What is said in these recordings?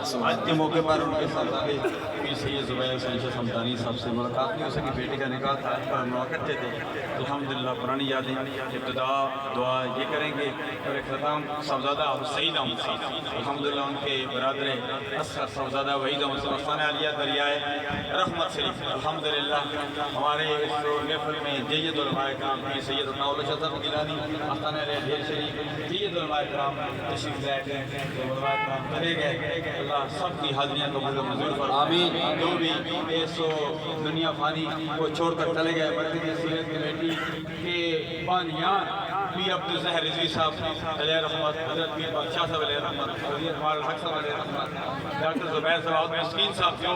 آج کے موقع پر ان کے ساتھ آگے پیر سید زبیر حسین شاہ صمدانی صاحب سے ملاقات نہیں ہو سکی، بیٹے کا نکاح تھا پر ہم وہاں کرتے تھے۔ الحمدللہ پرانی یادیں، ابتدا دعا یہ کریں گے اور اختتام صاحبزادہ سعید احمد صاحب، الحمدللہ ان کے برادر اصغر صاحبزادہ وحید احمد صاحب آستانہ عالیہ دریائے رحمت شریف، الحمدللہ ہمارے اس محفل میں جید علماء کرام پیر سید عطاء اللہ شاہ صاحب گیلانی آستانہ عالیہ ڈھیر شریف، جید علماء کرام تشریف لے گئے، علماء کرام چلے گئے، اللہ سب کی حاضریاں قبول و منظور فرمائے۔ آمین۔ جو بھی اس دنیا فانی کو چھوڑ کر چلے گئے، مرکزی سیرت کی بیٹی کے بانیان پیر عبدالظاہر رضوی صاحب علیہ رحمت، حضرت پیر بادشاہ صاحب علیہ رحمت، حضرت ہمارا الحق صاحب علیہ رحمت، ڈاکٹر زبیر صاحب مسکین صاحب جو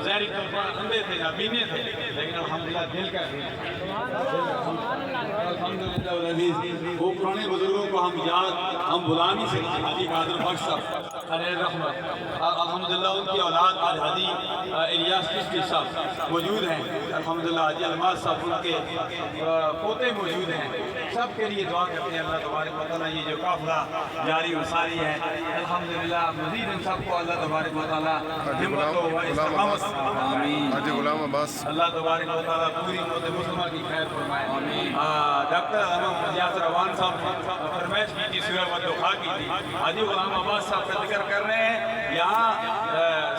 زہری طور پر اندھے تھے، نابینے تھے، لیکن الحمدللہ دل کا الحمدللہ العزیز وہ پرانے بزرگوں کو ہم بلا نہیں سکتے۔ حاجی قادر بخش صاحب علیہ رحمت، الحمدللہ ان کی اولاد آج حاجی الیاس چشتی صاحب موجود ہیں، الحمدللہ حاجی الماس صاحب ان کے پوتے موجود ہیں، سب کے لیے دعا کرتے ہیں اللہ تبارک و تعالیٰ یہ جو قافلہ جاری و ساری ہے الحمدللہ مزید ان سب کو اللہ تبارک و تعالیٰ ہمت و استقامت، آمین، حاجی غلام عباس اللہ تبارک و تعالیٰ پوری امت مسلمہ کی خیر فرمائے۔ ڈاکٹر علامہ محمد یاسر روان صاحب فرمائش کی تھی، سورہ والدخا کی تھی، حاجی غلام عباس صاحب کا ذکر کر رہے ہیں، یہاں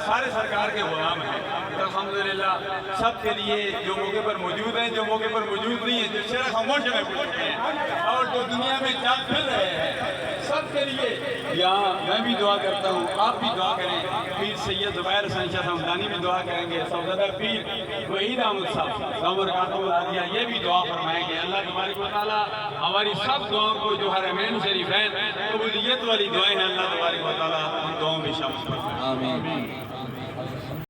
سارے سرکار کے غلام ہیں، الحمدللہ سب کے لیے جو موقع پر موجود ہیں، جو موقع پر موجود نہیں ہیں، جو شہر خاموش میں پوچھتے ہیں اور جو دنیا میں چاند پھر رہے ہیں، سب کے لیے یہاں میں بھی دعا کرتا ہوں، آپ بھی دعا کریں، پیر سید زبیر حسین شاہ صمدانی بھی دعا کریں گے، صاحبزادہ پیر وحید احمد صاحب دامر کاتم العالیہ یہ بھی دعا فرمائیں گے، اللہ تبارک و تعالیٰ ہماری سب دعاؤں کو جو حرمین شریفین قبولیت والی دعائیں ہیں اللہ تبارک و تعالیٰ ان دعاؤں میں شامل فرمائے۔ آمین۔